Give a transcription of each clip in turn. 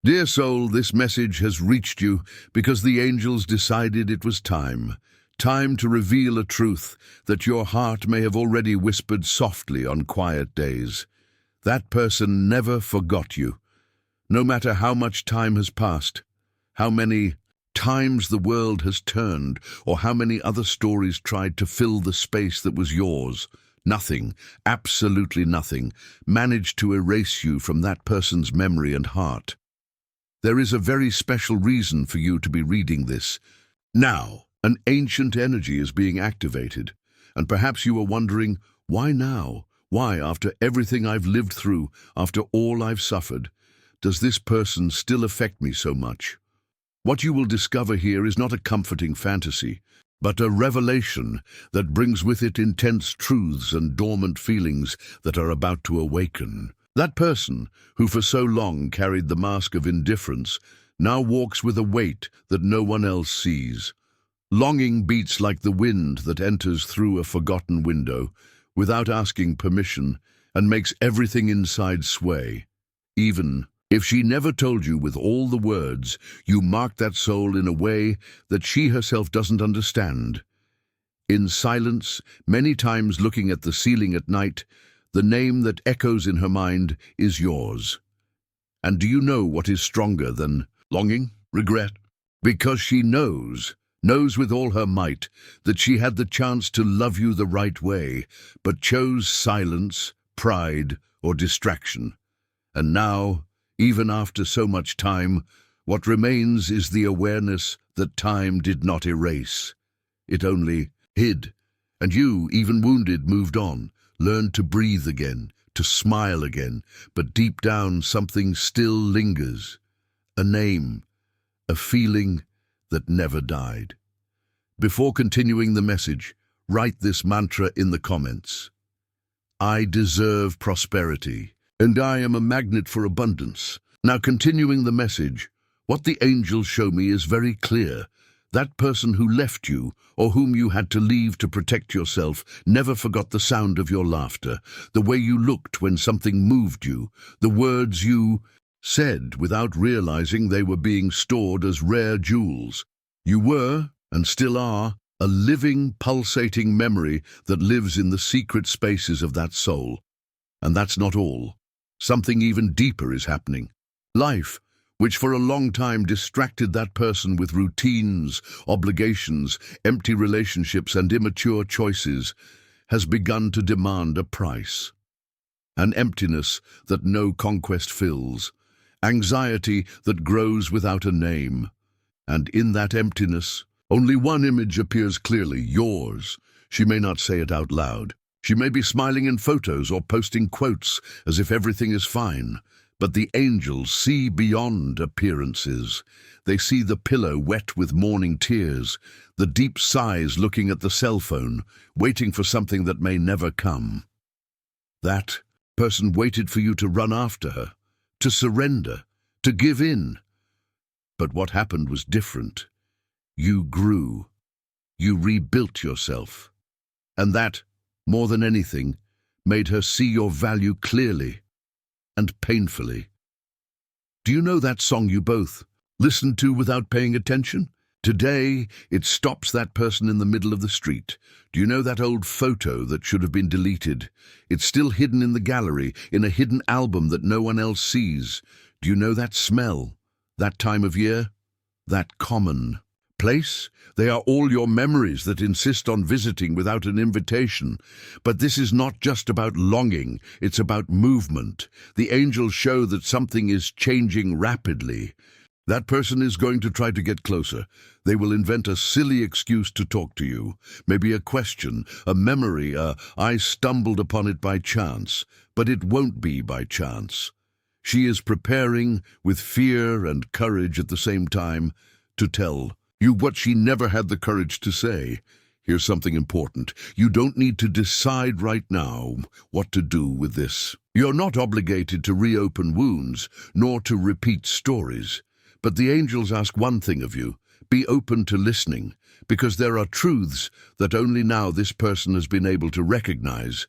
Dear soul, this message has reached you because the angels decided it was time. Time to reveal a truth that your heart may have already whispered softly on quiet days. That person never forgot you. No matter how much time has passed, how many times the world has turned, or how many other stories tried to fill the space that was yours, nothing, absolutely nothing, managed to erase you from that person's memory and heart. There is a very special reason for you to be reading this. Now, an ancient energy is being activated, and perhaps you are wondering, why now? Why, after everything I've lived through, after all I've suffered, does this person still affect me so much? What you will discover here is not a comforting fantasy, but a revelation that brings with it intense truths and dormant feelings that are about to awaken. That person, who for so long carried the mask of indifference, now walks with a weight that no one else sees. Longing beats like the wind that enters through a forgotten window, without asking permission, and makes everything inside sway. Even if she never told you with all the words, you mark that soul in a way that she herself doesn't understand. In silence, many times looking at the ceiling at night, the name that echoes in her mind is yours. And do you know what is stronger than longing, regret? Because she knows with all her might, that she had the chance to love you the right way, but chose silence, pride, or distraction. And now, even after so much time, what remains is the awareness that time did not erase. It only hid, and you, even wounded, moved on, learned to breathe again, to smile again, but deep down something still lingers. A name, a feeling that never died. Before continuing the message, write this mantra in the comments. I deserve prosperity, and I am a magnet for abundance. Now, continuing the message, what the angels show me is very clear. That person who left you, or whom you had to leave to protect yourself, never forgot the sound of your laughter, the way you looked when something moved you, the words you said without realizing they were being stored as rare jewels. You were, and still are, a living, pulsating memory that lives in the secret spaces of that soul. And that's not all. Something even deeper is happening. Life, which for a long time distracted that person with routines, obligations, empty relationships, and immature choices, has begun to demand a price. An emptiness that no conquest fills, anxiety that grows without a name. And in that emptiness, only one image appears clearly, yours. She may not say it out loud. She may be smiling in photos or posting quotes as if everything is fine. But the angels see beyond appearances. They see the pillow wet with morning tears, the deep sighs looking at the cell phone, waiting for something that may never come. That person waited for you to run after her, to surrender, to give in. But what happened was different. You grew. You rebuilt yourself. And that, more than anything, made her see your value clearly and painfully. Do you know that song you both listened to without paying attention? Today, it stops that person in the middle of the street. Do you know that old photo that should have been deleted? It's still hidden in the gallery, in a hidden album that no one else sees. Do you know that smell? That time of year? That common place? They are all your memories that insist on visiting without an invitation. But this is not just about longing, it's about movement. The angels show that something is changing rapidly. That person is going to try to get closer. They will invent a silly excuse to talk to you. Maybe a question, a memory, I stumbled upon it by chance. But it won't be by chance. She is preparing, with fear and courage at the same time, to tell you what she never had the courage to say. Here's something important. You don't need to decide right now what to do with this. You're not obligated to reopen wounds, nor to repeat stories. But the angels ask one thing of you. Be open to listening, because there are truths that only now this person has been able to recognize.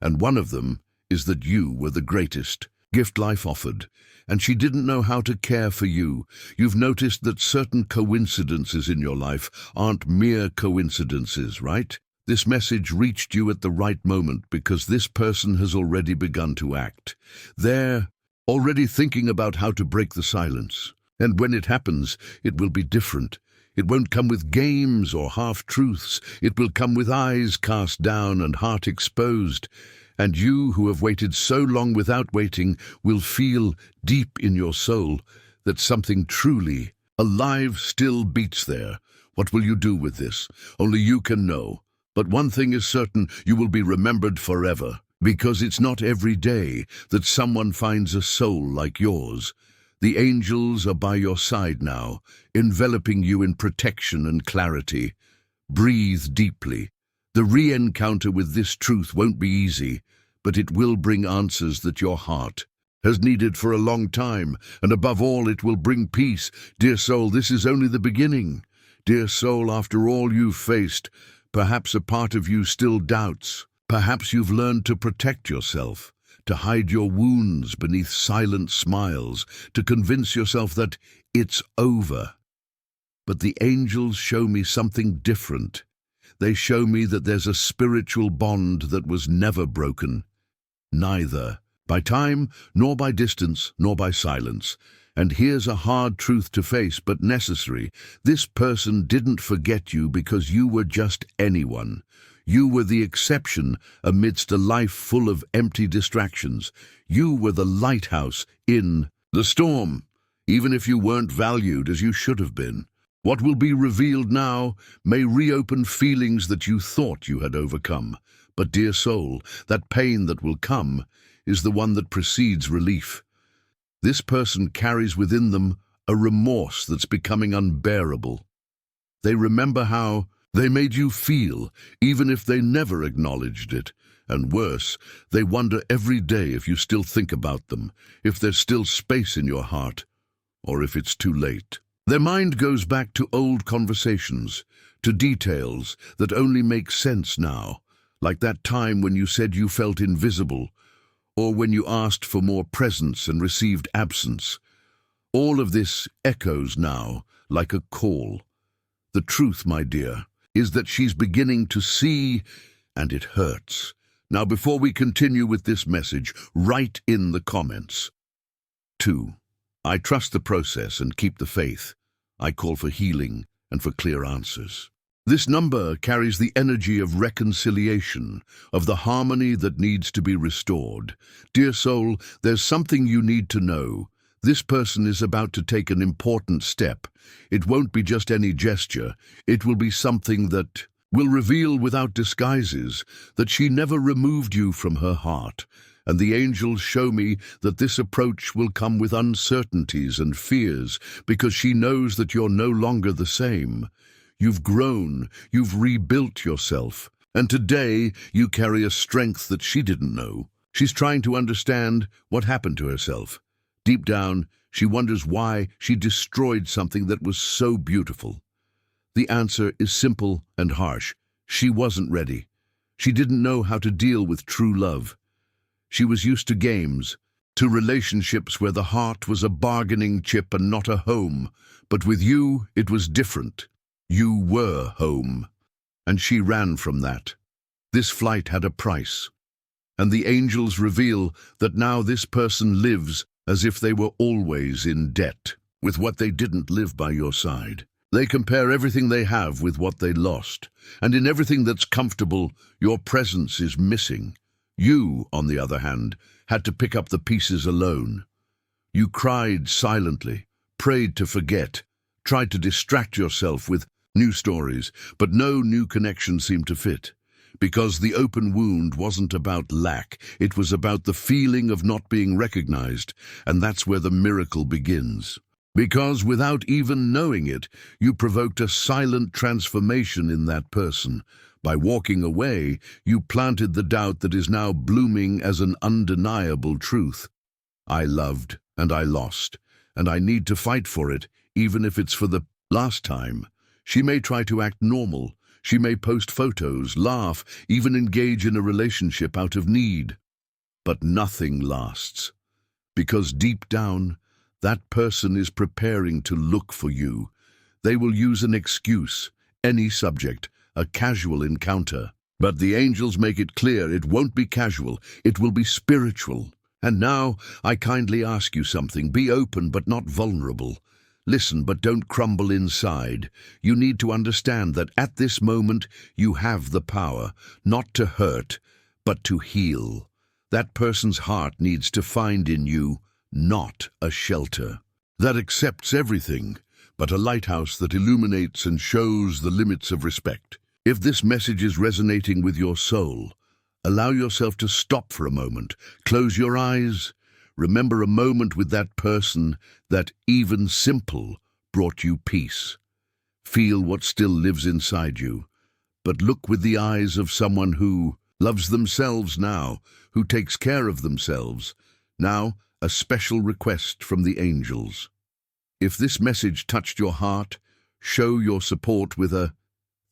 And one of them is that you were the greatest. gift life offered, and she didn't know how to care for you. You've noticed that certain coincidences in your life aren't mere coincidences, right? This message reached you at the right moment because this person has already begun to act. They're already thinking about how to break the silence. And when it happens, it will be different. It won't come with games or half-truths. It will come with eyes cast down and heart exposed. And you, who have waited so long without waiting, will feel deep in your soul that something truly alive still beats there. What will you do with this? Only you can know. But one thing is certain, you will be remembered forever, because it's not every day that someone finds a soul like yours. The angels are by your side now, enveloping you in protection and clarity. Breathe deeply. The re-encounter with this truth won't be easy, but it will bring answers that your heart has needed for a long time, and above all, it will bring peace. Dear soul, this is only the beginning. Dear soul, after all you've faced, perhaps a part of you still doubts. Perhaps you've learned to protect yourself, to hide your wounds beneath silent smiles, to convince yourself that it's over. But the angels show me something different. They show me that there's a spiritual bond that was never broken. Neither by time, nor by distance, nor by silence. And here's a hard truth to face, but necessary. This person didn't forget you because you were just anyone. You were the exception amidst a life full of empty distractions. You were the lighthouse in the storm, even if you weren't valued as you should have been. What will be revealed now may reopen feelings that you thought you had overcome. But, dear soul, that pain that will come is the one that precedes relief. This person carries within them a remorse that's becoming unbearable. They remember how they made you feel, even if they never acknowledged it. And worse, they wonder every day if you still think about them, if there's still space in your heart, or if it's too late. Their mind goes back to old conversations, to details that only make sense now, like that time when you said you felt invisible, or when you asked for more presence and received absence. All of this echoes now like a call. The truth, my dear, is that she's beginning to see, and it hurts. Now, before we continue with this message, write in the comments. 2. I trust the process and keep the faith. I call for healing and for clear answers. This number carries the energy of reconciliation, of the harmony that needs to be restored. Dear soul, there's something you need to know. This person is about to take an important step. It won't be just any gesture. It will be something that will reveal without disguises that she never removed you from her heart. And the angels show me that this approach will come with uncertainties and fears, because she knows that you're no longer the same. You've grown, you've rebuilt yourself, and today you carry a strength that she didn't know. She's trying to understand what happened to herself. Deep down, she wonders why she destroyed something that was so beautiful. The answer is simple and harsh. She wasn't ready. She didn't know how to deal with true love. She was used to games, to relationships where the heart was a bargaining chip and not a home. But with you, it was different. You were home, and she ran from that. This flight had a price, and the angels reveal that now this person lives as if they were always in debt with what they didn't live by your side. They compare everything they have with what they lost, and in everything that's comfortable, your presence is missing. You, on the other hand, had to pick up the pieces alone. You cried silently, prayed to forget, tried to distract yourself with new stories, but no new connection seemed to fit. Because the open wound wasn't about lack, it was about the feeling of not being recognized, and that's where the miracle begins. Because without even knowing it, you provoked a silent transformation in that person. By walking away, you planted the doubt that is now blooming as an undeniable truth. I loved, and I lost, and I need to fight for it, even if it's for the last time. She may try to act normal. She may post photos, laugh, even engage in a relationship out of need. But nothing lasts. because deep down, that person is preparing to look for you. They will use an excuse, any subject, a casual encounter. But the angels make it clear it won't be casual, it will be spiritual. And now, I kindly ask you something. Be open but not vulnerable. Listen but don't crumble inside. You need to understand that at this moment, you have the power, not to hurt, but to heal. That person's heart needs to find in you, not a shelter that accepts everything, but a lighthouse that illuminates and shows the limits of respect. If this message is resonating with your soul, allow yourself to stop for a moment. Close your eyes. Remember a moment with that person that, even simple, brought you peace. Feel what still lives inside you, but look with the eyes of someone who loves themselves now, who takes care of themselves. Now, a special request from the angels. If this message touched your heart, show your support with a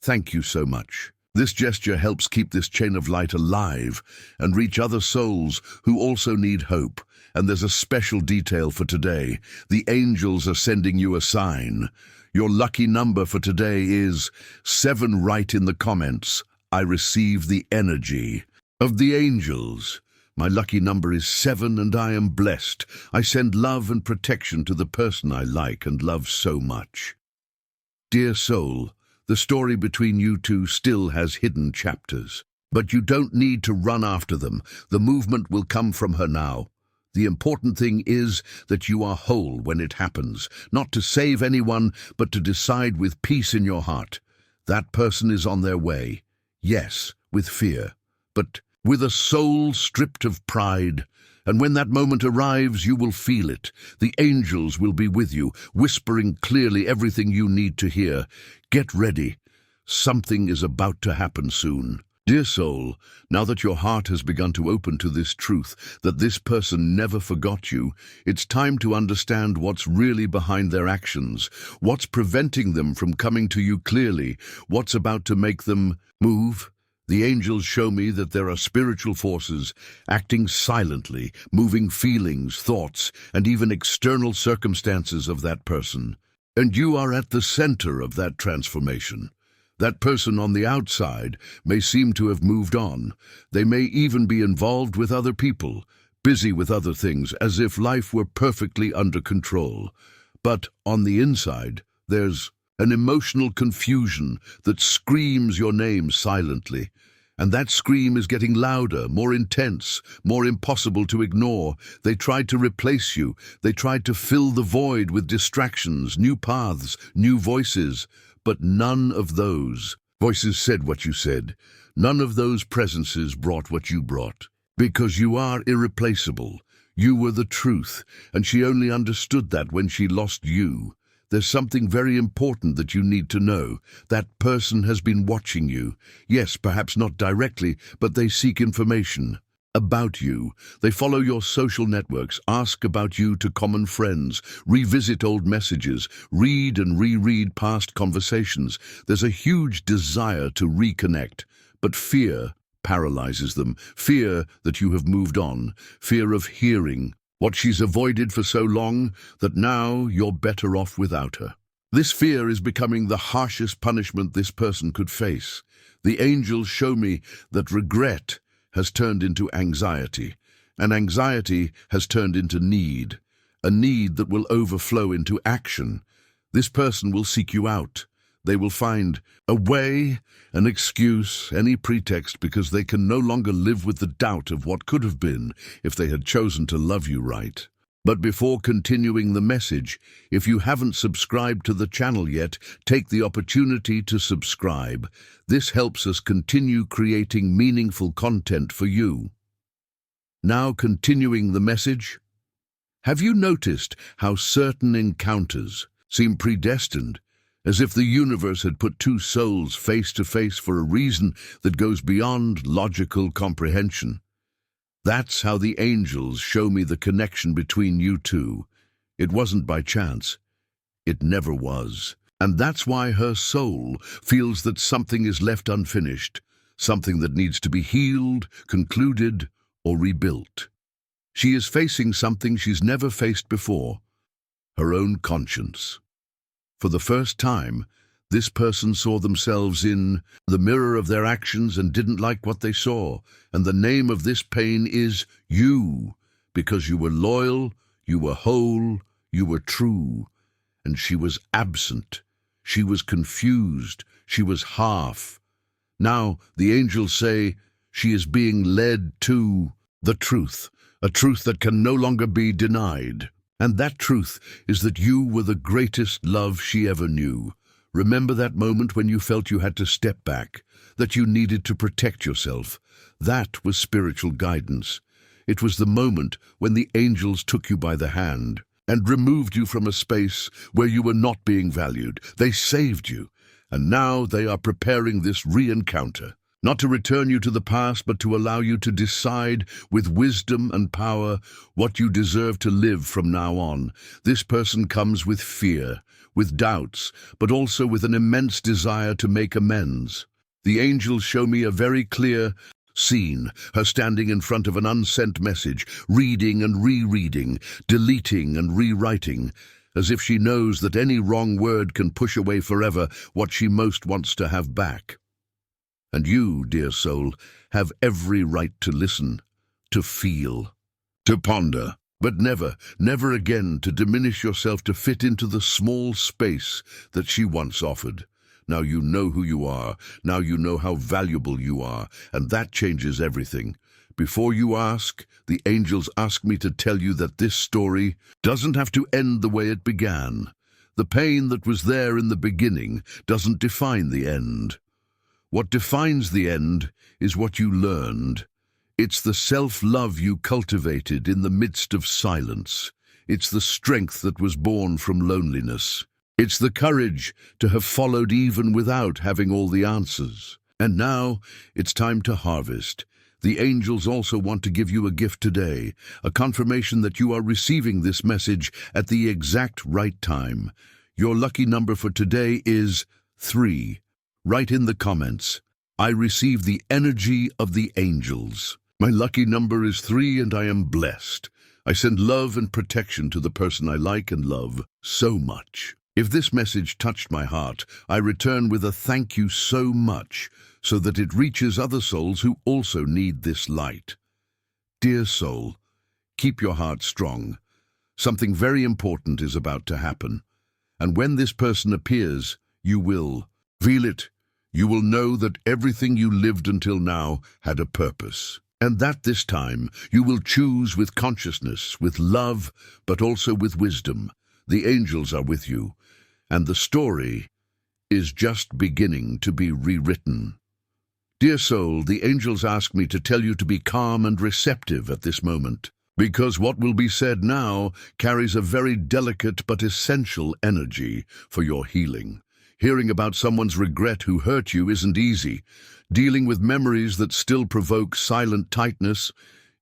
"Thank you so much." This gesture helps keep this chain of light alive and reach other souls who also need hope. And there's a special detail for today. The angels are sending you a sign. Your lucky number for today is 7. Write in the comments, "I receive the energy of the angels." My lucky number is 7 and I am blessed. I send love and protection to the person I like and love so much. Dear soul, the story between you two still has hidden chapters, but you don't need to run after them. The movement will come from her now. The important thing is that you are whole when it happens, not to save anyone, but to decide with peace in your heart. That person is on their way. Yes, with fear, but with a soul stripped of pride. And when that moment arrives, you will feel it. The angels will be with you, whispering clearly everything you need to hear. Get ready. Something is about to happen soon. Dear soul, now that your heart has begun to open to this truth, that this person never forgot you, it's time to understand what's really behind their actions, what's preventing them from coming to you clearly, what's about to make them move. The angels show me that there are spiritual forces acting silently, moving feelings, thoughts, and even external circumstances of that person. And you are at the center of that transformation. That person on the outside may seem to have moved on. They may even be involved with other people, busy with other things, as if life were perfectly under control. But on the inside, there's an emotional confusion that screams your name silently. And that scream is getting louder, more intense, more impossible to ignore. They tried to replace you. They tried to fill the void with distractions, new paths, new voices. But none of those voices said what you said. None of those presences brought what you brought. Because you are irreplaceable. You were the truth, and she only understood that when she lost you. There's something very important that you need to know. That person has been watching you. Yes, perhaps not directly, but they seek information about you. They follow your social networks, ask about you to common friends, revisit old messages, read and reread past conversations. There's a huge desire to reconnect, but fear paralyzes them. Fear that you have moved on, fear of hearing what she's avoided for so long that now you're better off without her. This fear is becoming the harshest punishment this person could face. The angels show me that regret has turned into anxiety, and anxiety has turned into need, a need that will overflow into action. This person will seek you out. They will find a way, an excuse, any pretext, because they can no longer live with the doubt of what could have been if they had chosen to love you right. But before continuing the message, if you haven't subscribed to the channel yet, take the opportunity to subscribe. This helps us continue creating meaningful content for you. Now continuing the message. Have you noticed how certain encounters seem predestined? As if the universe had put two souls face to face for a reason that goes beyond logical comprehension. That's how the angels show me the connection between you two. It wasn't by chance. It never was. And that's why her soul feels that something is left unfinished, something that needs to be healed, concluded, or rebuilt. She is facing something she's never faced before, her own conscience. For the first time, this person saw themselves in the mirror of their actions and didn't like what they saw. And the name of this pain is you, because you were loyal, you were whole, you were true. And she was absent. She was confused. She was half. Now the angels say she is being led to the truth, a truth that can no longer be denied. And that truth is that you were the greatest love she ever knew. Remember that moment when you felt you had to step back, that you needed to protect yourself. That was spiritual guidance. It was the moment when the angels took you by the hand and removed you from a space where you were not being valued. They saved you, and now they are preparing this re-encounter, not to return you to the past, but to allow you to decide with wisdom and power what you deserve to live from now on. This person comes with fear, with doubts, but also with an immense desire to make amends. The angels show me a very clear scene, her standing in front of an unsent message, reading and rereading, deleting and rewriting, as if she knows that any wrong word can push away forever what she most wants to have back. And you, dear soul, have every right to listen, to feel, to ponder, but never, never again to diminish yourself to fit into the small space that she once offered. Now you know who you are. Now you know how valuable you are, and that changes everything. Before you ask, the angels ask me to tell you that this story doesn't have to end the way it began. The pain that was there in the beginning doesn't define the end. What defines the end is what you learned. It's the self-love you cultivated in the midst of silence. It's the strength that was born from loneliness. It's the courage to have followed even without having all the answers. And now it's time to harvest. The angels also want to give you a gift today, a confirmation that you are receiving this message at the exact right time. Your lucky number for today is 3. Write in the comments, I receive the energy of the angels. My lucky number is 3 and I am blessed. I send love and protection to the person I like and love so much. If this message touched my heart, I return with a thank you so much, so that it reaches other souls who also need this light. Dear soul, keep your heart strong. Something very important is about to happen. And when this person appears, you will feel it. You will know that everything you lived until now had a purpose. And that this time you will choose with consciousness, with love, but also with wisdom. The angels are with you, and the story is just beginning to be rewritten. Dear soul, the angels ask me to tell you to be calm and receptive at this moment, because what will be said now carries a very delicate but essential energy for your healing. Hearing about someone's regret who hurt you isn't easy. Dealing with memories that still provoke silent tightness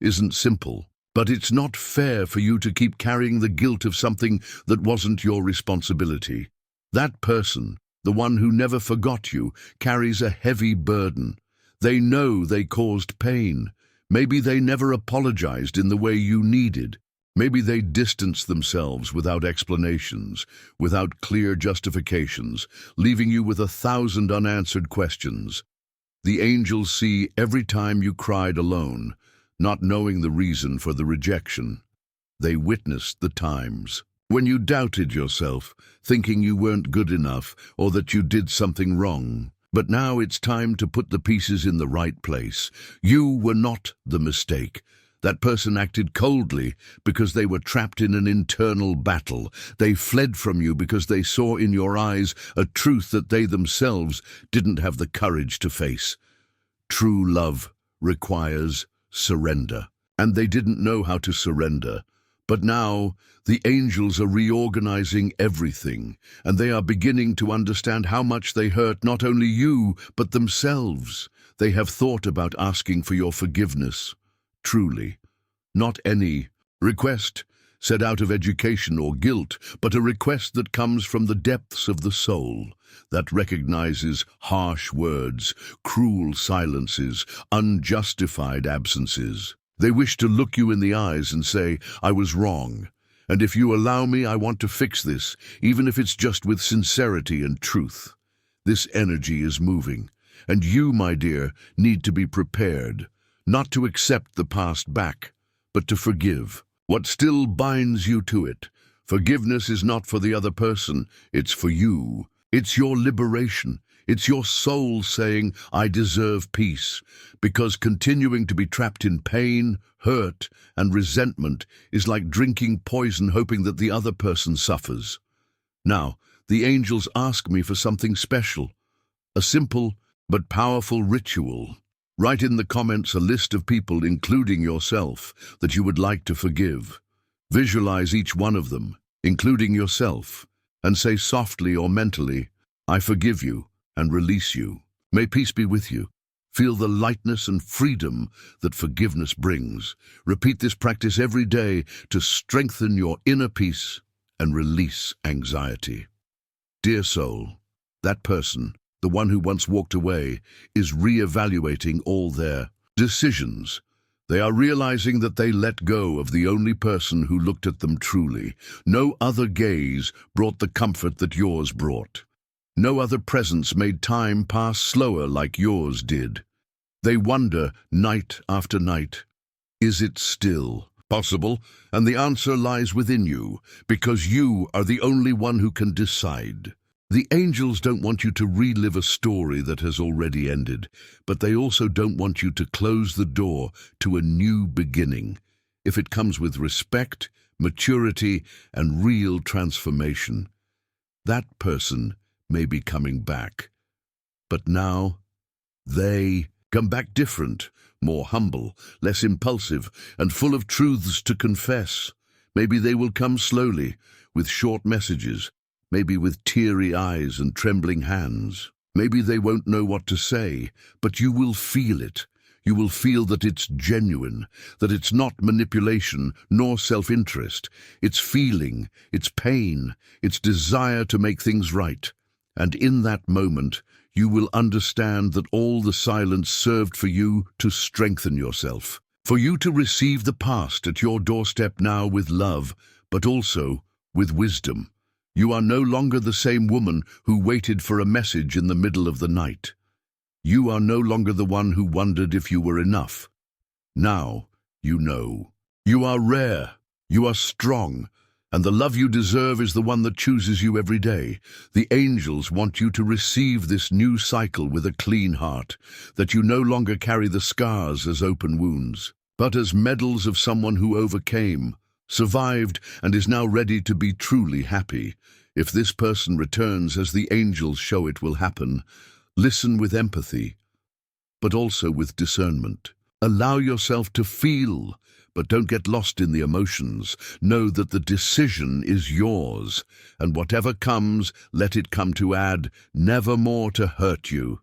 isn't simple. But it's not fair for you to keep carrying the guilt of something that wasn't your responsibility. That person, the one who never forgot you, carries a heavy burden. They know they caused pain. Maybe they never apologized in the way you needed. Maybe they distanced themselves without explanations, without clear justifications, leaving you with 1,000 unanswered questions. The angels see every time you cried alone, not knowing the reason for the rejection. They witnessed the times when you doubted yourself, thinking you weren't good enough or that you did something wrong. But now it's time to put the pieces in the right place. You were not the mistake. That person acted coldly because they were trapped in an internal battle. They fled from you because they saw in your eyes a truth that they themselves didn't have the courage to face. True love requires surrender, and they didn't know how to surrender. But now the angels are reorganizing everything, and they are beginning to understand how much they hurt not only you, but themselves. They have thought about asking for your forgiveness. Truly, not any request set out of education or guilt, but a request that comes from the depths of the soul, that recognizes harsh words, cruel silences, unjustified absences. They wish to look you in the eyes and say, "I was wrong. And if you allow me, I want to fix this, even if it's just with sincerity and truth." This energy is moving, and you, my dear, need to be prepared, not to accept the past back, but to forgive what still binds you to it. Forgiveness is not for the other person, it's for you. It's your liberation. It's your soul saying, "I deserve peace," because continuing to be trapped in pain, hurt, and resentment is like drinking poison hoping that the other person suffers. Now, the angels ask me for something special, a simple but powerful ritual. Write in the comments a list of people, including yourself, that you would like to forgive. Visualize each one of them, including yourself, and say softly or mentally, "I forgive you," and release you. May peace be with you. Feel the lightness and freedom that forgiveness brings. Repeat this practice every day to strengthen your inner peace and release anxiety. Dear soul, that person, the one who once walked away, is re-evaluating all their decisions. They are realizing that they let go of the only person who looked at them truly. No other gaze brought the comfort that yours brought. No other presence made time pass slower like yours did. They wonder night after night, is it still possible? And the answer lies within you, because you are the only one who can decide. The angels don't want you to relive a story that has already ended, but they also don't want you to close the door to a new beginning, if it comes with respect, maturity, and real transformation. That person may be coming back, but now they come back different, more humble, less impulsive, and full of truths to confess. Maybe they will come slowly, with short messages, maybe with teary eyes and trembling hands. Maybe they won't know what to say, but you will feel it. You will feel that it's genuine, that it's not manipulation nor self-interest. It's feeling, it's pain, it's desire to make things right. And in that moment, you will understand that all the silence served for you to strengthen yourself, for you to receive the past at your doorstep now with love, but also with wisdom. You are no longer the same woman who waited for a message in the middle of the night. You are no longer the one who wondered if you were enough. Now you know. You are rare, you are strong, and the love you deserve is the one that chooses you every day. The angels want you to receive this new cycle with a clean heart, that you no longer carry the scars as open wounds, but as medals of someone who overcame, survived, and is now ready to be truly happy. If this person returns as the angels show it will happen, listen with empathy, but also with discernment. Allow yourself to feel, but don't get lost in the emotions. Know that the decision is yours, and whatever comes, let it come to add, never more to hurt you.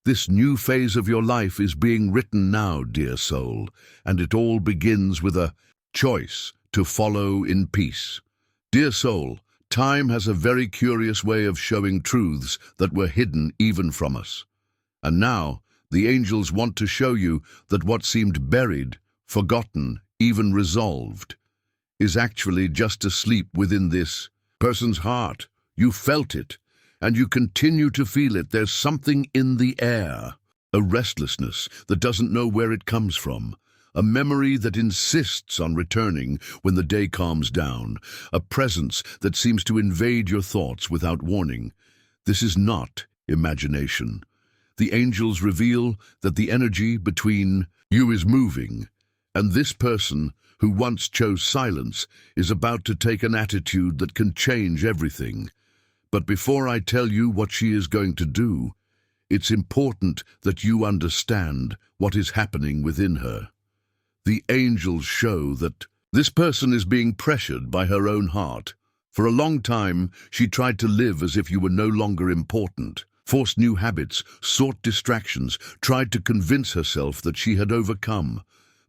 This new phase of your life is being written now, dear soul, and it all begins with a choice to follow in peace. Dear soul, time has a very curious way of showing truths that were hidden even from us. And now, the angels want to show you that what seemed buried, forgotten, even resolved, is actually just asleep within this person's heart. You felt it, and you continue to feel it. There's something in the air, a restlessness that doesn't know where it comes from, a memory that insists on returning when the day calms down, a presence that seems to invade your thoughts without warning. This is not imagination. The angels reveal that the energy between you is moving, and this person, who once chose silence, is about to take an attitude that can change everything. But before I tell you what she is going to do, it's important that you understand what is happening within her. The angels show that this person is being pressured by her own heart. For a long time, she tried to live as if you were no longer important, forced new habits, sought distractions, tried to convince herself that she had overcome.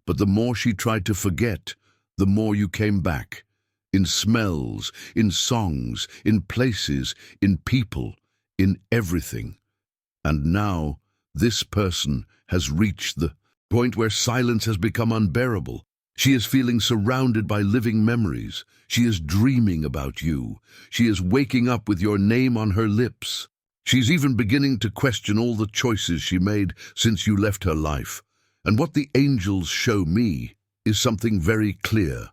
But the more she tried to forget, the more you came back. In smells, in songs, in places, in people, in everything. And now, this person has reached the point where silence has become unbearable. She is feeling surrounded by living memories. She is dreaming about you. She is waking up with your name on her lips. She's even beginning to question all the choices she made since you left her life. And what the angels show me is something very clear.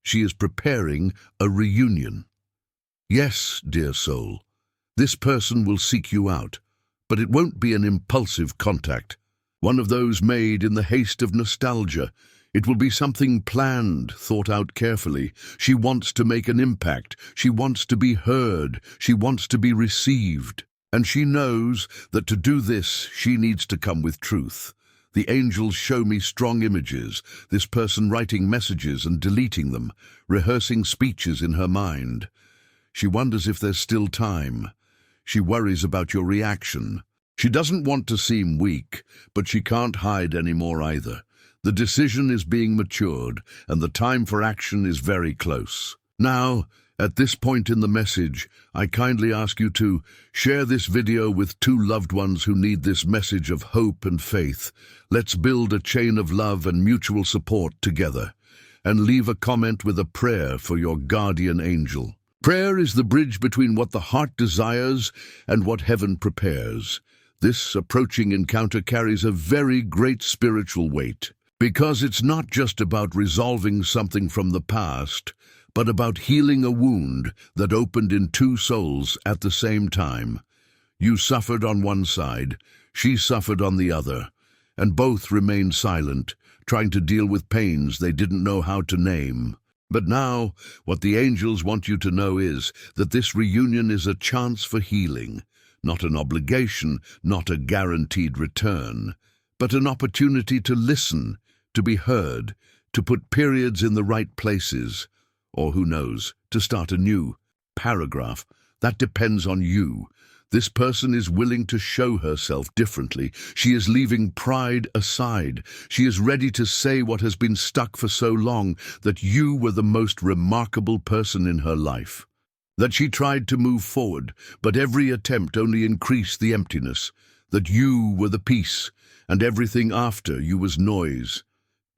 She is preparing a reunion. Yes, dear soul, this person will seek you out, but it won't be an impulsive contact, one of those made in the haste of nostalgia. It will be something planned, thought out carefully. She wants to make an impact. She wants to be heard. She wants to be received. And she knows that to do this, she needs to come with truth. The angels show me strong images, this person writing messages and deleting them, rehearsing speeches in her mind. She wonders if there's still time. She worries about your reaction. She doesn't want to seem weak, but she can't hide anymore either. The decision is being matured, and the time for action is very close. Now, at this point in the message, I kindly ask you to share this video with 2 loved ones who need this message of hope and faith. Let's build a chain of love and mutual support together. And leave a comment with a prayer for your guardian angel. Prayer is the bridge between what the heart desires and what heaven prepares. This approaching encounter carries a very great spiritual weight, because it's not just about resolving something from the past, but about healing a wound that opened in 2 souls at the same time. You suffered on one side, she suffered on the other, and both remained silent, trying to deal with pains they didn't know how to name. But now, what the angels want you to know is that this reunion is a chance for healing, not an obligation, not a guaranteed return, but an opportunity to listen, to be heard, to put periods in the right places, or who knows, to start a new paragraph. That depends on you. This person is willing to show herself differently. She is leaving pride aside. She is ready to say what has been stuck for so long, that you were the most remarkable person in her life. That she tried to move forward, but every attempt only increased the emptiness. That you were the peace, and everything after you was noise.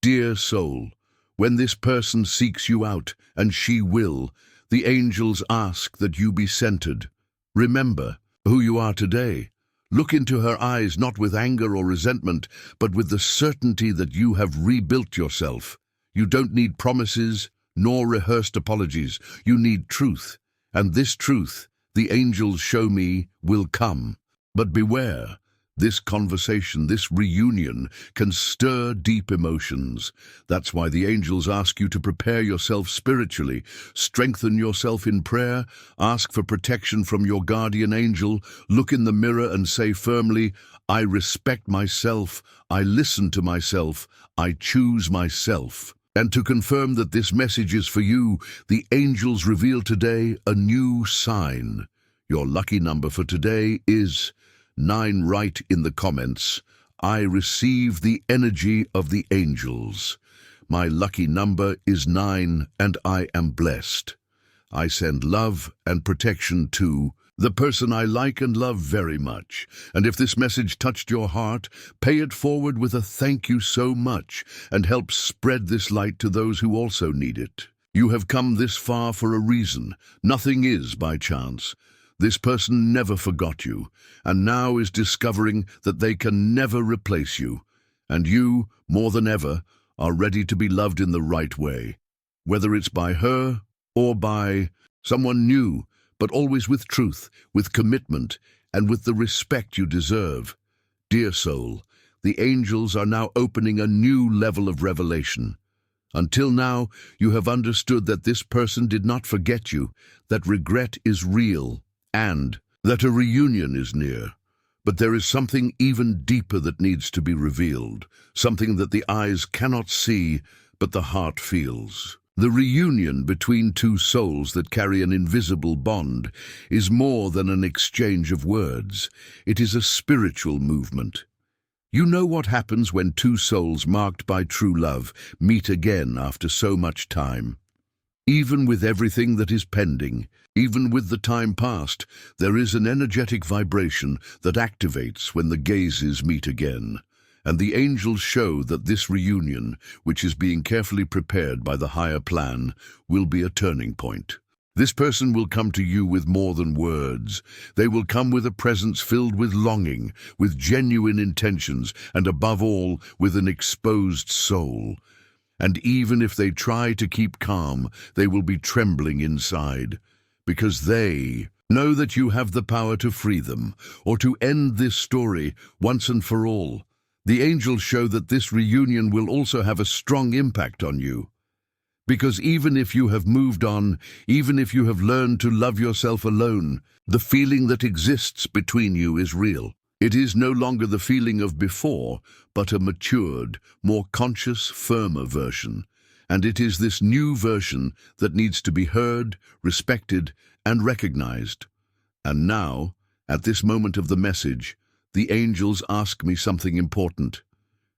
Dear soul, when this person seeks you out, and she will, the angels ask that you be centered. Remember who you are today. Look into her eyes not with anger or resentment, but with the certainty that you have rebuilt yourself. You don't need promises nor rehearsed apologies. You need truth, and this truth, the angels show me, will come. But beware. This conversation, this reunion, can stir deep emotions. That's why the angels ask you to prepare yourself spiritually, strengthen yourself in prayer, ask for protection from your guardian angel, look in the mirror and say firmly, I respect myself, I listen to myself, I choose myself. And to confirm that this message is for you, the angels reveal today a new sign. Your lucky number for today is 9. Write in the comments, I receive the energy of the angels. My lucky number is 9 and I am blessed. I send love and protection to the person I like and love very much. And if this message touched your heart, pay it forward with a thank you so much and help spread this light to those who also need it. You have come this far for a reason. Nothing is by chance. This person never forgot you, and now is discovering that they can never replace you. And you, more than ever, are ready to be loved in the right way, whether it's by her or by someone new, but always with truth, with commitment, and with the respect you deserve. Dear soul, the angels are now opening a new level of revelation. Until now, you have understood that this person did not forget you, that regret is real, and that a reunion is near. But there is something even deeper that needs to be revealed, something that the eyes cannot see, but the heart feels. The reunion between 2 souls that carry an invisible bond is more than an exchange of words. It is a spiritual movement. You know what happens when 2 souls marked by true love meet again after so much time. Even with everything that is pending, even with the time past, there is an energetic vibration that activates when the gazes meet again. And the angels show that this reunion, which is being carefully prepared by the higher plan, will be a turning point. This person will come to you with more than words. They will come with a presence filled with longing, with genuine intentions, and above all, with an exposed soul. And even if they try to keep calm, they will be trembling inside, because they know that you have the power to free them, or to end this story once and for all. The angels show that this reunion will also have a strong impact on you. Because even if you have moved on, even if you have learned to love yourself alone, the feeling that exists between you is real. It is no longer the feeling of before, but a matured, more conscious, firmer version. And it is this new version that needs to be heard, respected, and recognized. And now, at this moment of the message, the angels ask me something important.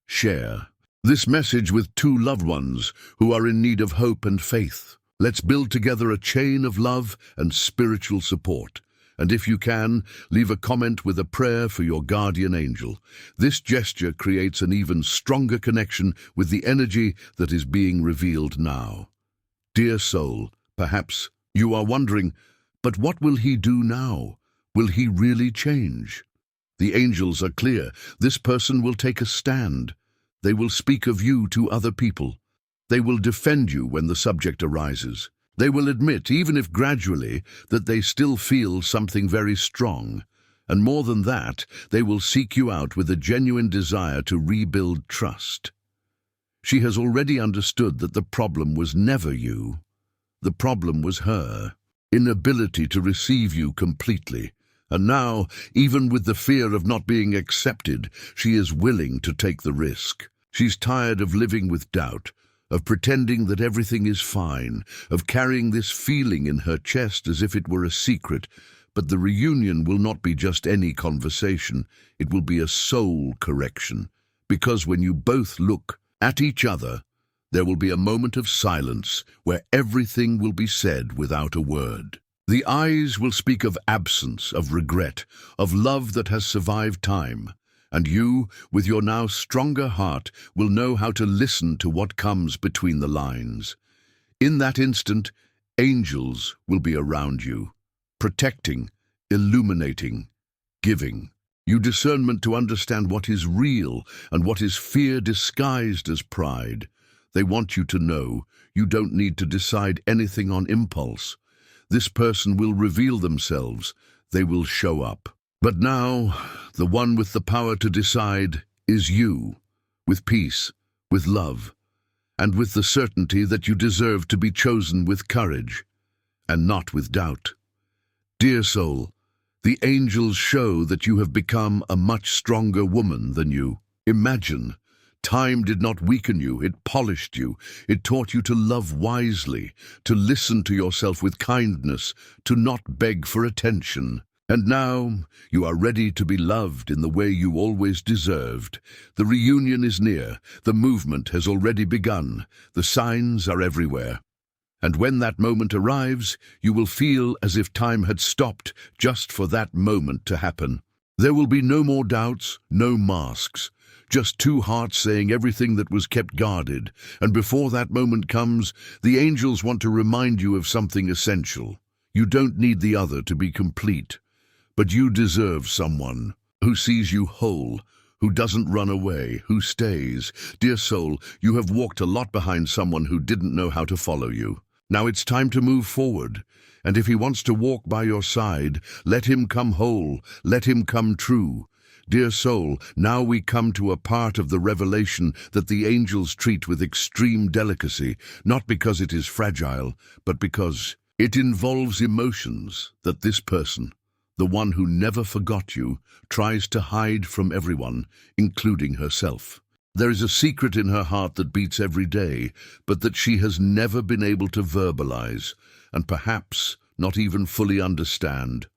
Share this message with two loved ones who are in need of hope and faith. Let's build together a chain of love and spiritual support. And if you can, leave a comment with a prayer for your guardian angel. This gesture creates an even stronger connection with the energy that is being revealed now. Dear soul, perhaps you are wondering, but what will he do now? Will he really change? The angels are clear. This person will take a stand. They will speak of you to other people. They will defend you when the subject arises. They will admit, even if gradually, that they still feel something very strong. And more than that, they will seek you out with a genuine desire to rebuild trust. She has already understood that the problem was never you. The problem was her inability to receive you completely. And now, even with the fear of not being accepted, she is willing to take the risk. She's tired of living with doubt, of pretending that everything is fine, of carrying this feeling in her chest as if it were a secret. But the reunion will not be just any conversation. It will be a soul correction. Because when you both look at each other, there will be a moment of silence where everything will be said without a word. The eyes will speak of absence, of regret, of love that has survived time. And you, with your now stronger heart, will know how to listen to what comes between the lines. In that instant, angels will be around you, protecting, illuminating, giving you discernment to understand what is real and what is fear disguised as pride. They want you to know you don't need to decide anything on impulse. This person will reveal themselves. They will show up. But now, the one with the power to decide is you, with peace, with love, and with the certainty that you deserve to be chosen with courage, and not with doubt. Dear soul, the angels show that you have become a much stronger woman than you imagine. Time did not weaken you, it polished you. It taught you to love wisely, to listen to yourself with kindness, to not beg for attention. And now you are ready to be loved in the way you always deserved. The reunion is near. The movement has already begun. The signs are everywhere. And when that moment arrives, you will feel as if time had stopped just for that moment to happen. There will be no more doubts, no masks. Just two hearts saying everything that was kept guarded. And before that moment comes, the angels want to remind you of something essential. You don't need the other to be complete. But you deserve someone who sees you whole, who doesn't run away, who stays. Dear soul, you have walked a lot behind someone who didn't know how to follow you. Now it's time to move forward. And if he wants to walk by your side, let him come whole, let him come true. Dear soul, now we come to a part of the revelation that the angels treat with extreme delicacy, not because it is fragile, but because it involves emotions that this person, the one who never forgot you, tries to hide from everyone, including herself. There is a secret in her heart that beats every day, but that she has never been able to verbalize, and perhaps not even fully understand.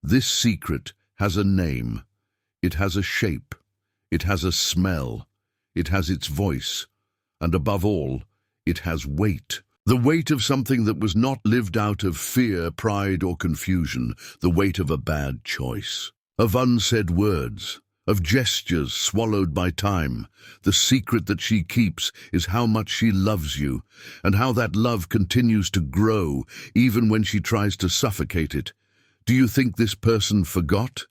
This secret has a name. It has a shape, it has a smell, it has its voice, and above all, it has weight. The weight of something that was not lived out of fear, pride, or confusion, the weight of a bad choice, of unsaid words, of gestures swallowed by time. The secret that she keeps is how much she loves you, and how that love continues to grow even when she tries to suffocate it. Do you think this person forgot?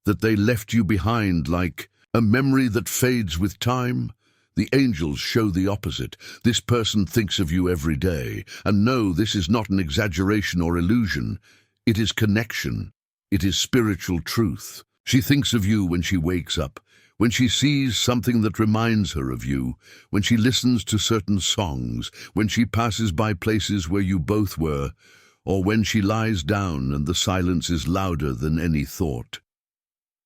That they left you behind like a memory that fades with time? The angels show the opposite. This person thinks of you every day. And no, this is not an exaggeration or illusion. It is connection. It is spiritual truth. She thinks of you when she wakes up, when she sees something that reminds her of you, when she listens to certain songs, when she passes by places where you both were, or when she lies down and the silence is louder than any thought.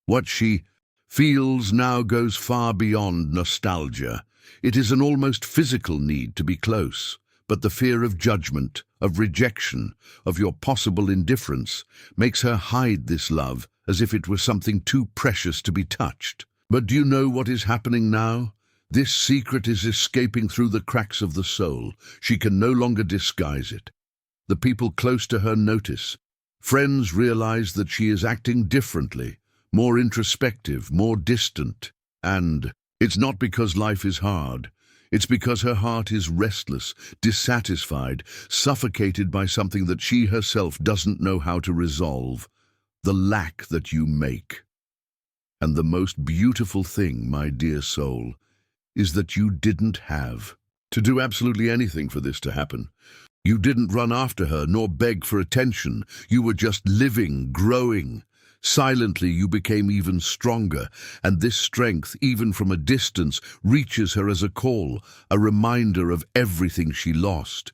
What she feels now goes far beyond nostalgia. It is an almost physical need to be close, but the fear of judgment, of rejection, of your possible indifference, makes her hide this love as if it were something too precious to be touched. But do you know what is happening now? This secret is escaping through the cracks of the soul. She can no longer disguise it. The people close to her notice. Friends realize that she is acting differently, more introspective, more distant. And it's not because life is hard. It's because her heart is restless, dissatisfied, suffocated by something that she herself doesn't know how to resolve. The lack that you make. And the most beautiful thing, my dear soul, is that you didn't have to do absolutely anything for this to happen. You didn't run after her nor beg for attention. You were just living, growing. Silently you became even stronger, and this strength, even from a distance, reaches her as a call, a reminder of everything she lost.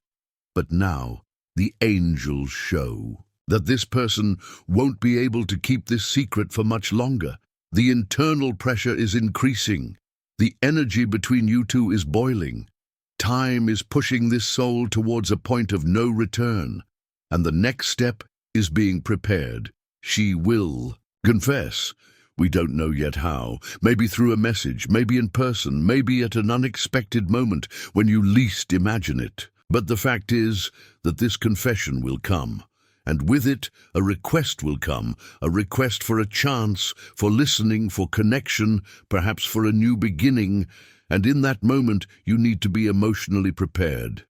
But now the angels show that this person won't be able to keep this secret for much longer. The internal pressure is increasing. The energy between you two is boiling. Time is pushing this soul towards a point of no return, and the next step is being prepared. She will confess. We don't know yet how. Maybe through a message, maybe in person, maybe at an unexpected moment when you least imagine it. But the fact is that this confession will come. And with it, a request will come, a request for a chance, for listening, for connection, perhaps for a new beginning. And in that moment, you need to be emotionally prepared.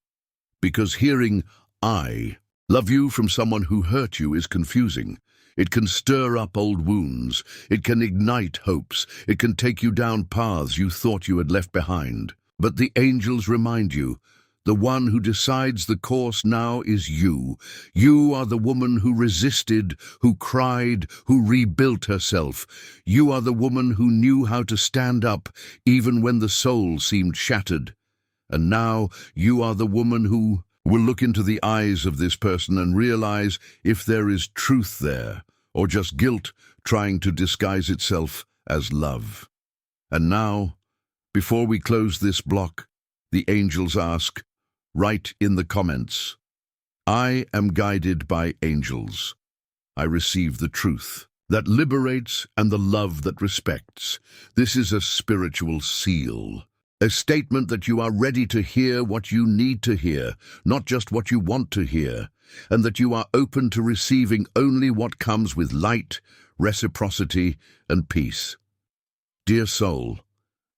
Because hearing, "I love you" from someone who hurt you is confusing. It can stir up old wounds. It can ignite hopes. It can take you down paths you thought you had left behind. But the angels remind you, the one who decides the course now is you. You are the woman who resisted, who cried, who rebuilt herself. You are the woman who knew how to stand up even when the soul seemed shattered. And now you are the woman who will look into the eyes of this person and realize if there is truth there, or just guilt trying to disguise itself as love. And now, before we close this block, the angels ask, write in the comments, "I am guided by angels. I receive the truth that liberates and the love that respects." This is a spiritual seal. A statement that you are ready to hear what you need to hear, not just what you want to hear, and that you are open to receiving only what comes with light, reciprocity, and peace. Dear soul,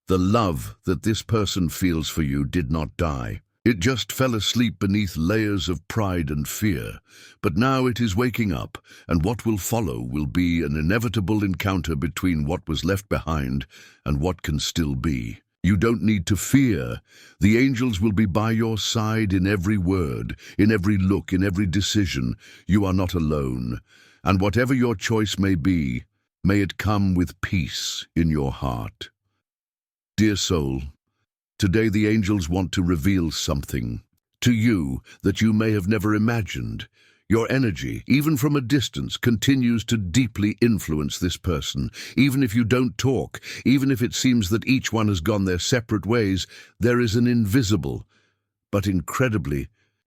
the love that this person feels for you did not die. It just fell asleep beneath layers of pride and fear. But now it is waking up, and what will follow will be an inevitable encounter between what was left behind and what can still be. You don't need to fear. The angels will be by your side in every word, in every look, in every decision. You are not alone. And whatever your choice may be, may it come with peace in your heart. Dear soul, today the angels want to reveal something to you that you may have never imagined. Your energy, even from a distance, continues to deeply influence this person. Even if you don't talk, even if it seems that each one has gone their separate ways, there is an invisible, but incredibly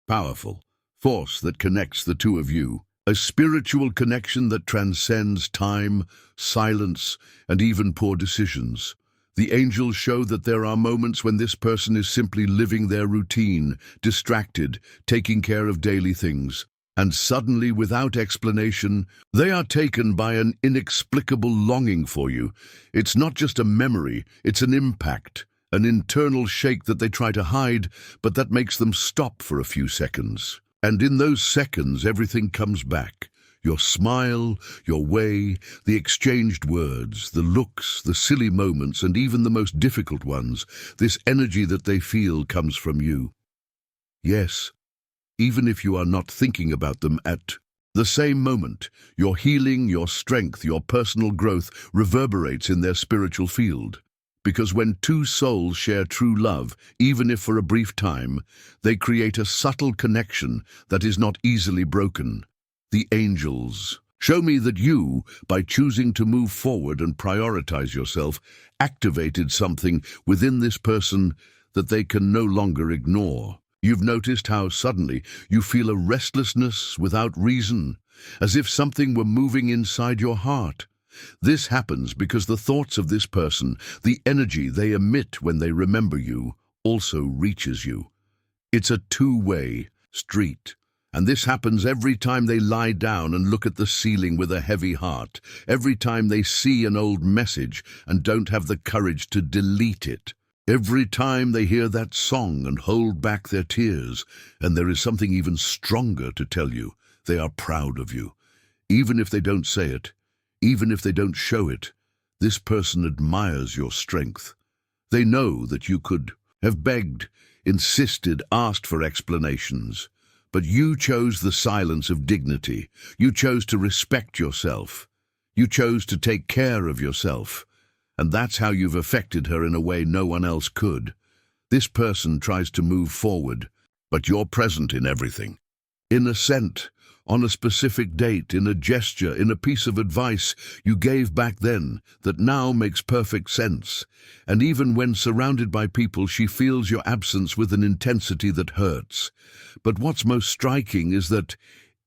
powerful force that connects the two of you. A spiritual connection that transcends time, silence, and even poor decisions. The angels show that there are moments when this person is simply living their routine, distracted, taking care of daily things. And suddenly, without explanation, they are taken by an inexplicable longing for you. It's not just a memory, it's an impact, an internal shake that they try to hide, but that makes them stop for a few seconds. And in those seconds, everything comes back. Your smile, your way, the exchanged words, the looks, the silly moments, and even the most difficult ones. This energy that they feel comes from you. Yes, even if you are not thinking about them at the same moment, your healing, your strength, your personal growth reverberates in their spiritual field. Because when two souls share true love, even if for a brief time, they create a subtle connection that is not easily broken. The angels show me that you, by choosing to move forward and prioritize yourself, activated something within this person that they can no longer ignore. You've noticed how suddenly you feel a restlessness without reason, as if something were moving inside your heart. This happens because the thoughts of this person, the energy they emit when they remember you, also reaches you. It's a two-way street. And this happens every time they lie down and look at the ceiling with a heavy heart, every time they see an old message and don't have the courage to delete it. Every time they hear that song and hold back their tears, and there is something even stronger to tell you. They are proud of you. Even if they don't say it, even if they don't show it, this person admires your strength. They know that you could have begged, insisted, asked for explanations, but you chose the silence of dignity. You chose to respect yourself. You chose to take care of yourself. And that's how you've affected her in a way no one else could. This person tries to move forward, but you're present in everything. In a scent, on a specific date, in a gesture, in a piece of advice you gave back then that now makes perfect sense. And even when surrounded by people, she feels your absence with an intensity that hurts. But what's most striking is that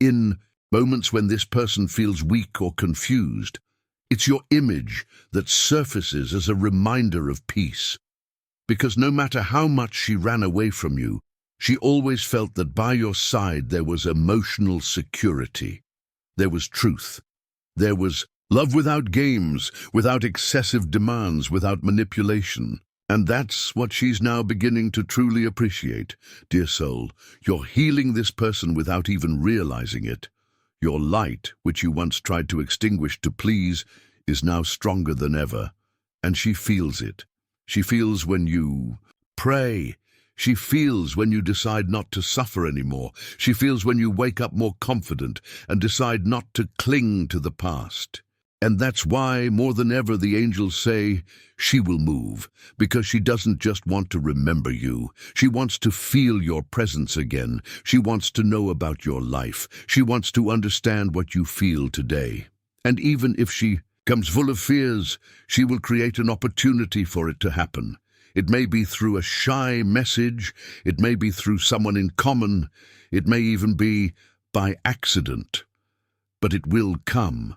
in moments when this person feels weak or confused, it's your image that surfaces as a reminder of peace. Because no matter how much she ran away from you, she always felt that by your side there was emotional security. There was truth. There was love without games, without excessive demands, without manipulation. And that's what she's now beginning to truly appreciate. Dear soul, you're healing this person without even realizing it. Your light, which you once tried to extinguish to please, is now stronger than ever. And she feels it. She feels when you pray. She feels when you decide not to suffer anymore. She feels when you wake up more confident and decide not to cling to the past. And that's why, more than ever, the angels say she will move, because she doesn't just want to remember you. She wants to feel your presence again. She wants to know about your life. She wants to understand what you feel today. And even if she comes full of fears, she will create an opportunity for it to happen. It may be through a shy message, it may be through someone in common, it may even be by accident. But it will come.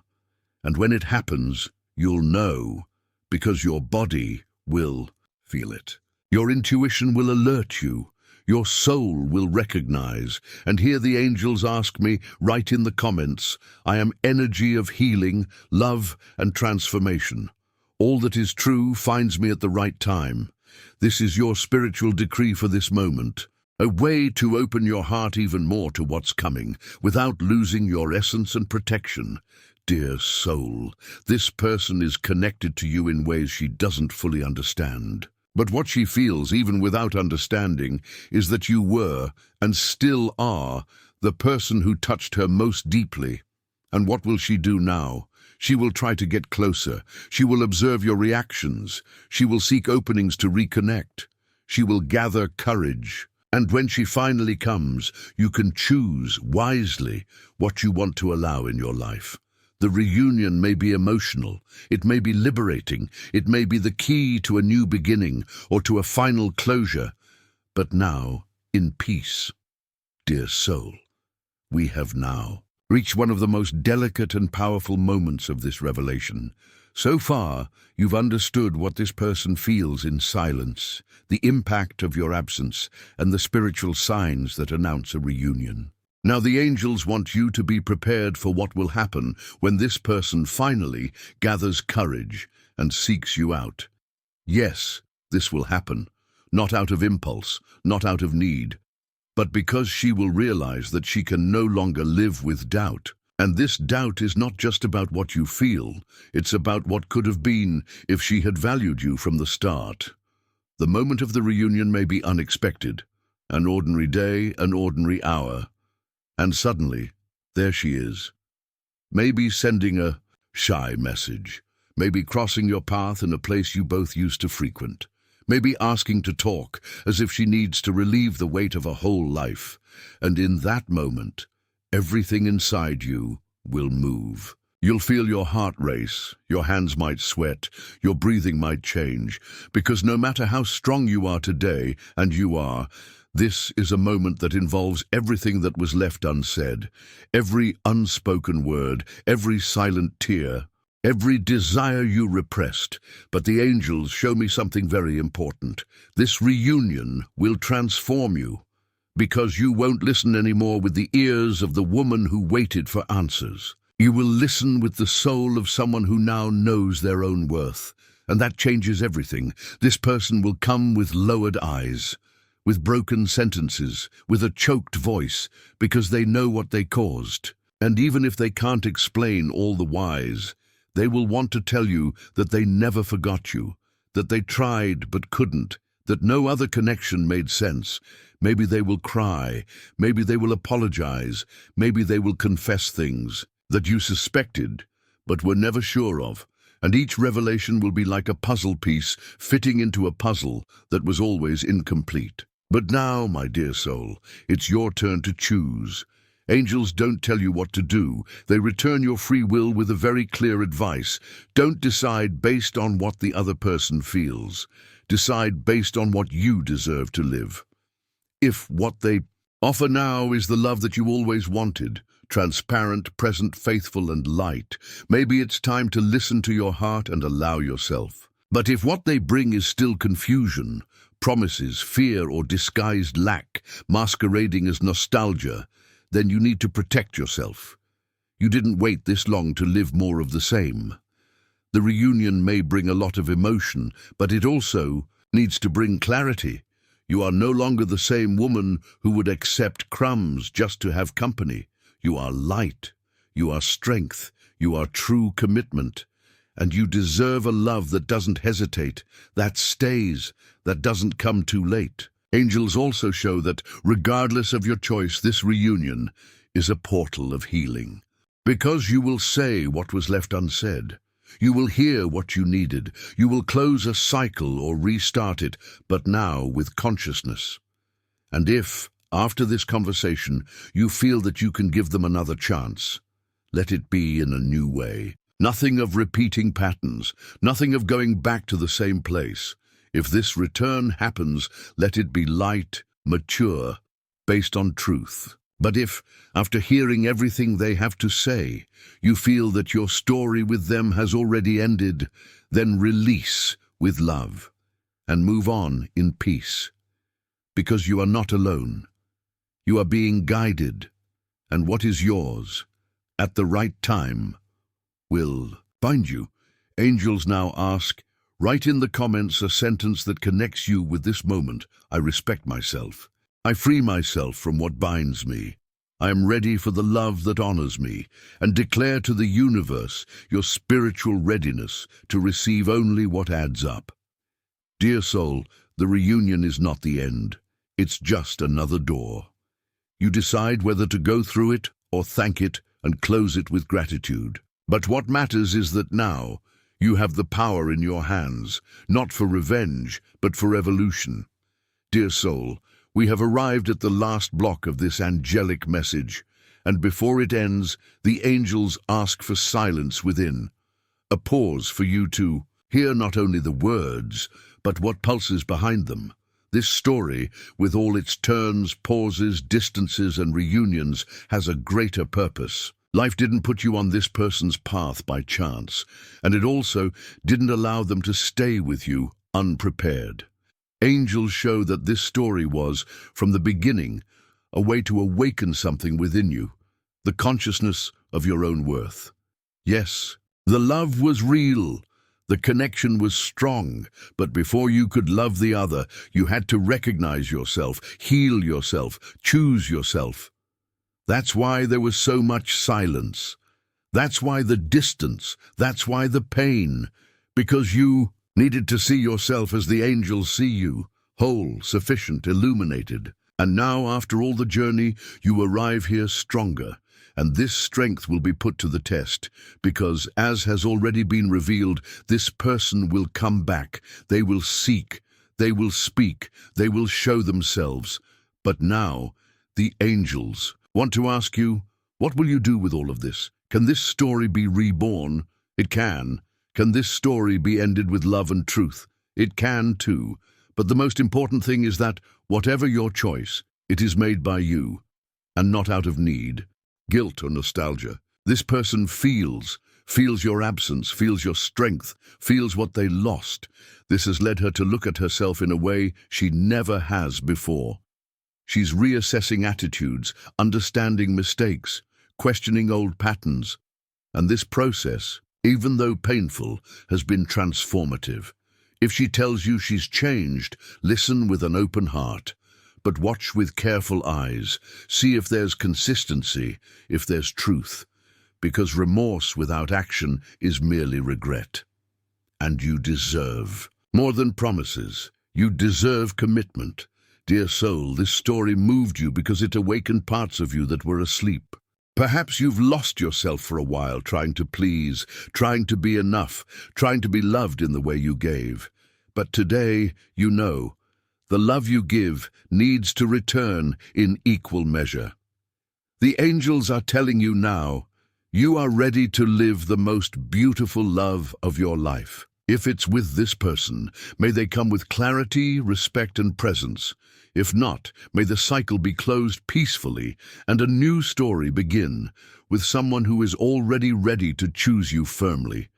And when it happens, you'll know, because your body will feel it. Your intuition will alert you. Your soul will recognize. And here the angels ask me, write in the comments, I am energy of healing, love, and transformation. All that is true finds me at the right time. This is your spiritual decree for this moment. A way to open your heart even more to what's coming, without losing your essence and protection. Dear soul, this person is connected to you in ways she doesn't fully understand. But what she feels, even without understanding, is that you were, and still are, the person who touched her most deeply. And what will she do now? She will try to get closer. She will observe your reactions. She will seek openings to reconnect. She will gather courage. And when she finally comes, you can choose wisely what you want to allow in your life. The reunion may be emotional, it may be liberating, it may be the key to a new beginning or to a final closure. But now, in peace, dear soul, we have now reached one of the most delicate and powerful moments of this revelation. So far, you've understood what this person feels in silence, the impact of your absence, and the spiritual signs that announce a reunion. Now the angels want you to be prepared for what will happen when this person finally gathers courage and seeks you out. Yes, this will happen, not out of impulse, not out of need, but because she will realize that she can no longer live with doubt. And this doubt is not just about what you feel, it's about what could have been if she had valued you from the start. The moment of the reunion may be unexpected, an ordinary day, an ordinary hour, and suddenly, there she is. Maybe sending a shy message, maybe crossing your path in a place you both used to frequent, maybe asking to talk as if she needs to relieve the weight of a whole life. And in that moment, everything inside you will move. You'll feel your heart race, your hands might sweat, your breathing might change, because no matter how strong you are today, and you are, this is a moment that involves everything that was left unsaid, every unspoken word, every silent tear, every desire you repressed. But the angels show me something very important. This reunion will transform you, because you won't listen anymore with the ears of the woman who waited for answers. You will listen with the soul of someone who now knows their own worth, and that changes everything. This person will come with lowered eyes, with broken sentences, with a choked voice, because they know what they caused. And even if they can't explain all the whys, they will want to tell you that they never forgot you, that they tried but couldn't, that no other connection made sense. Maybe they will cry, maybe they will apologize, maybe they will confess things that you suspected but were never sure of. And each revelation will be like a puzzle piece fitting into a puzzle that was always incomplete. But now, my dear soul, it's your turn to choose. Angels don't tell you what to do. They return your free will with a very clear advice. Don't decide based on what the other person feels. Decide based on what you deserve to live. If what they offer now is the love that you always wanted, transparent, present, faithful, and light, maybe it's time to listen to your heart and allow yourself. But if what they bring is still confusion, promises, fear, or disguised lack, masquerading as nostalgia, then you need to protect yourself. You didn't wait this long to live more of the same. The reunion may bring a lot of emotion, but it also needs to bring clarity. You are no longer the same woman who would accept crumbs just to have company. You are light, you are strength, you are true commitment, and you deserve a love that doesn't hesitate, that stays, that doesn't come too late. Angels also show that, regardless of your choice, this reunion is a portal of healing. Because you will say what was left unsaid. You will hear what you needed. You will close a cycle or restart it, but now with consciousness. And if, after this conversation, you feel that you can give them another chance, let it be in a new way. Nothing of repeating patterns, nothing of going back to the same place. If this return happens, let it be light, mature, based on truth. But if, after hearing everything they have to say, you feel that your story with them has already ended, then release with love and move on in peace. Because you are not alone. You are being guided, and what is yours, at the right time, will find you. Angels now ask, write in the comments a sentence that connects you with this moment. I respect myself. I free myself from what binds me. I am ready for the love that honors me, and declare to the universe your spiritual readiness to receive only what adds up. Dear soul, the reunion is not the end. It's just another door. You decide whether to go through it or thank it and close it with gratitude. But what matters is that now you have the power in your hands, not for revenge, but for evolution. Dear soul, we have arrived at the last block of this angelic message, and before it ends, the angels ask for silence within, a pause for you to hear not only the words, but what pulses behind them. This story, with all its turns, pauses, distances, and reunions, has a greater purpose. Life didn't put you on this person's path by chance, and it also didn't allow them to stay with you unprepared. Angels show that this story was, from the beginning, a way to awaken something within you, the consciousness of your own worth. Yes, the love was real. The connection was strong, but before you could love the other, you had to recognize yourself, heal yourself, choose yourself. That's why there was so much silence. That's why the distance. That's why the pain. Because you needed to see yourself as the angels see you, whole, sufficient, illuminated. And now, after all the journey, you arrive here stronger. And this strength will be put to the test, because, as has already been revealed, this person will come back. They will seek, they will speak, they will show themselves. But now, the angels want to ask you, what will you do with all of this? Can this story be reborn? It can. Can this story be ended with love and truth? It can too. But the most important thing is that, whatever your choice, it is made by you, and not out of need, guilt or nostalgia. This person feels your absence, feels your strength, feels what they lost. This has led her to look at herself in a way she never has before. She's reassessing attitudes, understanding mistakes, questioning old patterns. And this process, even though painful, has been transformative. If she tells you she's changed, listen with an open heart. But watch with careful eyes. See if there's consistency, if there's truth. Because remorse without action is merely regret. And you deserve more than promises. You deserve commitment. Dear soul, this story moved you because it awakened parts of you that were asleep. Perhaps you've lost yourself for a while trying to please, trying to be enough, trying to be loved in the way you gave. But today, you know, the love you give needs to return in equal measure. The angels are telling you now, you are ready to live the most beautiful love of your life. If it's with this person, may they come with clarity, respect, and presence. If not, may the cycle be closed peacefully and a new story begin with someone who is already ready to choose you firmly.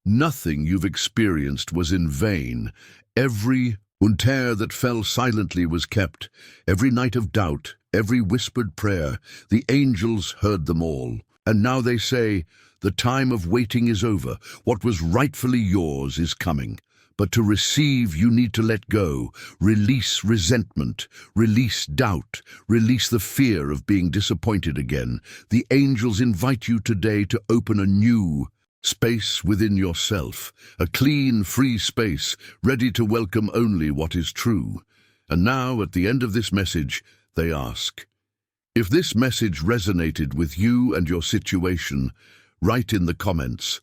Nothing you've experienced was in vain. Every tear that fell silently was kept. Every night of doubt, every whispered prayer, the angels heard them all. And now they say, the time of waiting is over. What was rightfully yours is coming. But to receive, you need to let go, release resentment, release doubt, release the fear of being disappointed again. The angels invite you today to open a new space within yourself, a clean, free space, ready to welcome only what is true. And now, at the end of this message, they ask, if this message resonated with you and your situation, write in the comments,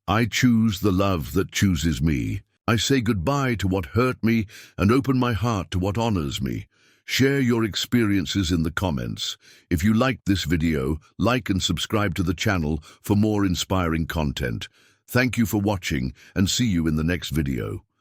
I choose the love that chooses me. I say goodbye to what hurt me and open my heart to what honors me. Share your experiences in the comments. If you liked this video, like and subscribe to the channel for more inspiring content. Thank you for watching and see you in the next video.